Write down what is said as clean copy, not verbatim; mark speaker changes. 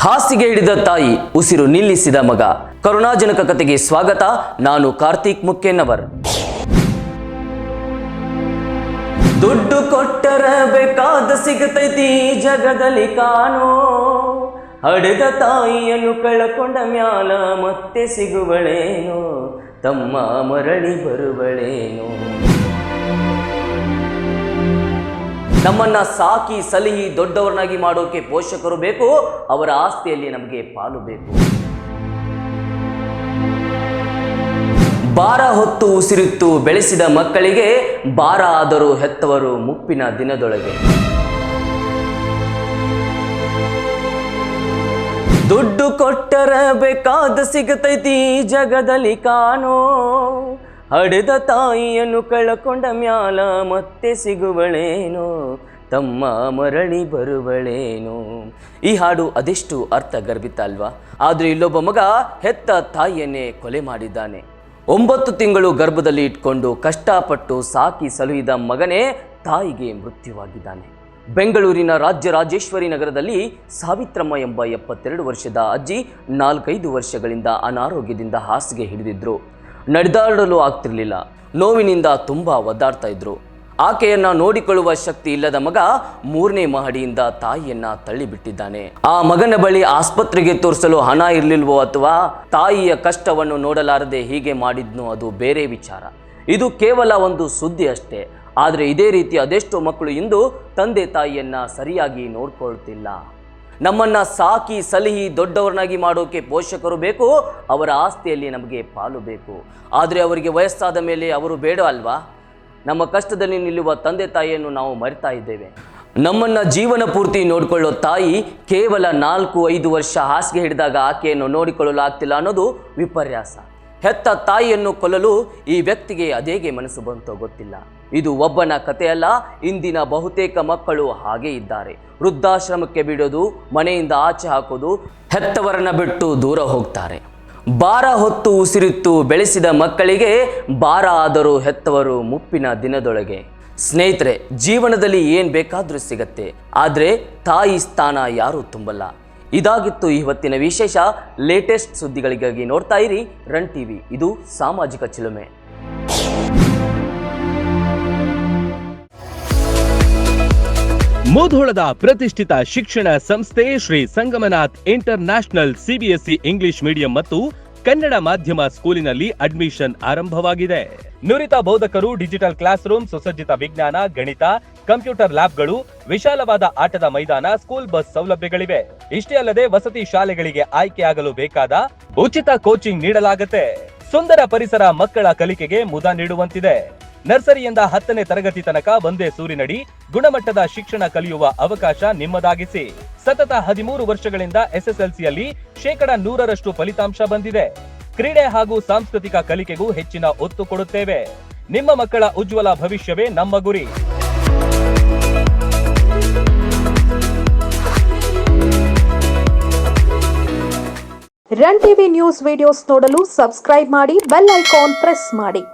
Speaker 1: ಹಾಸಿಗೆ ಹಿಡಿದ ತಾಯಿ ಉಸಿರು ನಿಲ್ಲಿಸಿದ ಮಗ. ಕರುಣಾಜನಕ ಕಥೆಗೆ ಸ್ವಾಗತ. ನಾನು ಕಾರ್ತಿಕ್ ಮುಖ್ಯನವರ್. ದುಡ್ಡು ಕೊಟ್ಟರ ಬೇಕಾದ ಸಿಗತೈತಿ ಜಗದಲ್ಲಿ ಕಾಣೋ, ಹಡೆದ ತಾಯಿಯನ್ನು ಕಳಕೊಂಡ ಮ್ಯಾಲ ಮತ್ತೆ ಸಿಗುವಳೇನೋ, ತಮ್ಮ ಮರಳಿ ಬರುವಳೇನೋ. ನಮ್ಮನ್ನ ಸಾಕಿ ಸಲಹಿ ದೊಡ್ಡವರನ್ನಾಗಿ ಮಾಡೋಕೆ ಪೋಷಕರು ಬೇಕು, ಅವರ ಆಸ್ತಿಯಲ್ಲಿ ನಮಗೆ ಪಾಲು ಬೇಕು. ಭಾರ ಹೊತ್ತು ಉಸಿರಿತ್ತು ಬೆಳೆಸಿದ ಮಕ್ಕಳಿಗೆ ಭಾರ ಆದರೂ ಹೆತ್ತವರು ಮುಪ್ಪಿನ ದಿನದೊಳಗೆ. ದುಡ್ಡು ಕೊಟ್ಟರ ಬೇಕಾದ ಸಿಗತೈತಿ ಜಗದಲ್ಲಿ ಕಾಣೋ, ಹಡೆದ ತಾಯಿಯನ್ನು ಕಳಕೊಂಡ ಮ್ಯಾಲ ಮತ್ತೆ ಸಿಗುವಳೇನೋ, ತಮ್ಮ ಮರಳಿ ಬರುವಳೇನೋ. ಈ ಹಾಡು ಅದೆಷ್ಟು ಅರ್ಥಗರ್ಭಿತ ಅಲ್ವಾ? ಆದರೆ ಇಲ್ಲೊಬ್ಬ ಮಗ ಹೆತ್ತ ತಾಯಿಯನ್ನೇ ಕೊಲೆ ಮಾಡಿದ್ದಾನೆ. 9 ತಿಂಗಳು ಗರ್ಭದಲ್ಲಿ ಇಟ್ಕೊಂಡು ಕಷ್ಟಪಟ್ಟು ಸಾಕಿ ಸಲುಹಿದ ಮಗನೇ ತಾಯಿಗೆ ಮೃತ್ಯುವಾಗಿದ್ದಾನೆ. ಬೆಂಗಳೂರಿನ ರಾಜರಾಜೇಶ್ವರಿ ನಗರದಲ್ಲಿ ಸಾವಿತ್ರಮ್ಮ ಎಂಬ 72 ವರ್ಷದ ಅಜ್ಜಿ 4-5 ವರ್ಷಗಳಿಂದ ಅನಾರೋಗ್ಯದಿಂದ ಹಾಸಿಗೆ ಹಿಡಿದಿದ್ರು. ನಡೆದಾಡಲು ಆಗ್ತಿರ್ಲಿಲ್ಲ. ನೋವಿನಿಂದ ತುಂಬಾ ಒದ್ದಾಡ್ತಾ ಇದ್ರು. ಆಕೆಯನ್ನ ನೋಡಿಕೊಳ್ಳುವ ಶಕ್ತಿ ಇಲ್ಲದ ಮಗ 3ನೇ ಮಹಡಿಯಿಂದ ತಾಯಿಯನ್ನ ತಳ್ಳಿಬಿಟ್ಟಿದ್ದಾನೆ. ಆ ಮಗನ ಬಳಿ ಆಸ್ಪತ್ರೆಗೆ ತೋರಿಸಲು ಹಣ ಇರಲಿಲ್ವೋ ಅಥವಾ ತಾಯಿಯ ಕಷ್ಟವನ್ನು ನೋಡಲಾರದೆ ಹೀಗೆ ಮಾಡಿದ್ನೋ ಅದು ಬೇರೆ ವಿಚಾರ. ಇದು ಕೇವಲ ಒಂದು ಸುದ್ದಿ ಅಷ್ಟೇ. ಆದರೆ ಇದೇ ರೀತಿ ಅದೆಷ್ಟೋ ಮಕ್ಕಳು ಇಂದು ತಂದೆ ತಾಯಿಯನ್ನ ಸರಿಯಾಗಿ ನೋಡ್ಕೊಳ್ತಿಲ್ಲ. ನಮ್ಮನ್ನ ಸಾಕಿ ಸಲಹಿ ದೊಡ್ಡವರನ್ನಾಗಿ ಮಾಡೋಕೆ ಪೋಷಕರು ಬೇಕು, ಅವರ ಆಸ್ತಿಯಲ್ಲಿ ನಮಗೆ ಪಾಲು ಬೇಕು. ಆದರೆ ಅವರಿಗೆ ವಯಸ್ಸಾದ ಮೇಲೆ ಅವರು ಬೇಡ ಅಲ್ವಾ? ನಮ್ಮ ಕಷ್ಟದಲ್ಲಿ ನಿಲ್ಲುವ ತಂದೆ ತಾಯಿಯನ್ನು ನಾವು ಮರೆತಾ ಇದ್ದೇವೆ. ನಮ್ಮನ್ನ ಜೀವನ ಪೂರ್ತಿ ನೋಡಿಕೊಳ್ಳೋ ತಾಯಿ ಕೇವಲ 4-5 ವರ್ಷ ಹಾಸಿಗೆ ಹಿಡಿದಾಗ ಆಕೆಯನ್ನು ನೋಡಿಕೊಳ್ಳಲು ಆಗ್ತಿಲ್ಲ ಅನ್ನೋದು ವಿಪರ್ಯಾಸ. ಹೆತ್ತ ತಾಯಿಯನ್ನು ಕೊಲ್ಲಲು ಈ ವ್ಯಕ್ತಿಗೆ ಅದೇಗೆ ಮನಸ್ಸು ಬಂತೋ ಗೊತ್ತಿಲ್ಲ. ಇದು ಒಬ್ಬನ ಕಥೆಯಲ್ಲ, ಇಂದಿನ ಬಹುತೇಕ ಮಕ್ಕಳು ಹಾಗೇ ಇದ್ದಾರೆ. ವೃದ್ಧಾಶ್ರಮಕ್ಕೆ ಬಿಡೋದು, ಮನೆಯಿಂದ ಆಚೆ ಹಾಕೋದು, ಹೆತ್ತವರನ್ನ ಬಿಟ್ಟು ದೂರ ಹೋಗ್ತಾರೆ. ಭಾರ ಹೊತ್ತು ಉಸಿರಿತ್ತು ಬೆಳೆಸಿದ ಮಕ್ಕಳಿಗೆ ಭಾರ ಆದರೂ ಹೆತ್ತವರು ಮುಪ್ಪಿನ ದಿನದೊಳಗೆ. ಸ್ನೇಹಿತರೆ, ಜೀವನದಲ್ಲಿ ಏನು ಬೇಕಾದರೂ ಸಿಗತ್ತೆ, ಆದರೆ ತಾಯಿ ಸ್ಥಾನ ಯಾರೂ ತುಂಬಲ್ಲ. ಇದಾಗಿತ್ತು ಇವತ್ತಿನ ವಿಶೇಷ. ಲೇಟೆಸ್ಟ್ ಸುದ್ದಿಗಳಿಗಾಗಿ ನೋಡ್ತಾ ಇರಿ ರನ್ ಟಿವಿ. ಇದು ಸಾಮಾಜಿಕ ಚಿಲುಮೆ.
Speaker 2: ಮುಧೋಳದ ಪ್ರತಿಷ್ಠಿತ ಶಿಕ್ಷಣ ಸಂಸ್ಥೆ Shri Sangamnath international CBSE English medium ಮತ್ತು ಕನ್ನಡ ಮಾಧ್ಯಮ ಸ್ಕೂಲಿನಲ್ಲಿ ಅಡ್ಮಿಷನ್ ಆರಂಭವಾಗಿದೆ. ನುರಿತ ಬೋಧಕರು, ಡಿಜಿಟಲ್ ಕ್ಲಾಸ್ ರೂಮ್, ಸುಸಜ್ಜಿತ ವಿಜ್ಞಾನ, ಗಣಿತ, ಕಂಪ್ಯೂಟರ್ ಲ್ಯಾಬ್ಗಳು, ವಿಶಾಲವಾದ ಆಟದ ಮೈದಾನ, ಸ್ಕೂಲ್ ಬಸ್ ಸೌಲಭ್ಯಗಳಿವೆ. ಇಷ್ಟೇ ಅಲ್ಲದೆ ವಸತಿ ಶಾಲೆಗಳಿಗೆ ಆಯ್ಕೆಯಾಗಲು ಬೇಕಾದ ಉಚಿತ ಕೋಚಿಂಗ್ ನೀಡಲಾಗುತ್ತೆ. ಸುಂದರ ಪರಿಸರ ಮಕ್ಕಳ ಕಲಿಕೆಗೆ ಮುದ ನೀಡುವಂತಿದೆ. ನರ್ಸರಿಯಿಂದ 10ನೇ ತರಗತಿ ತನಕ ಒಂದೇ ಸೂರಿನಡಿ ಗುಣಮಟ್ಟದ ಶಿಕ್ಷಣ ಕಲಿಯುವ ಅವಕಾಶ ನಿಮ್ಮದಾಗಿಸಿ. ಸತತ 13 ವರ್ಷಗಳಿಂದ ಎಸ್ಎಸ್ಎಲ್ಸಿಯಲ್ಲಿ 100% ಫಲಿತಾಂಶ ಬಂದಿದೆ. ಕ್ರೀಡೆ ಹಾಗೂ ಸಾಂಸ್ಕೃತಿಕ ಕಲಿಕೆಗೂ ಹೆಚ್ಚಿನ ಒತ್ತು ಕೊಡುತ್ತೇವೆ. ನಿಮ್ಮ ಮಕ್ಕಳ ಉಜ್ವಲ ಭವಿಷ್ಯವೇ ನಮ್ಮ ಗುರಿ.
Speaker 3: ರನ್ ಟಿವಿ ನ್ಯೂಸ್ ವಿಡಿಯೋಸ್ ನೋಡಲು ಸಬ್ಸ್ಕ್ರೈಬ್ ಮಾಡಿ, ಬೆಲ್ ಐಕಾನ್ ಪ್ರೆಸ್ ಮಾಡಿ.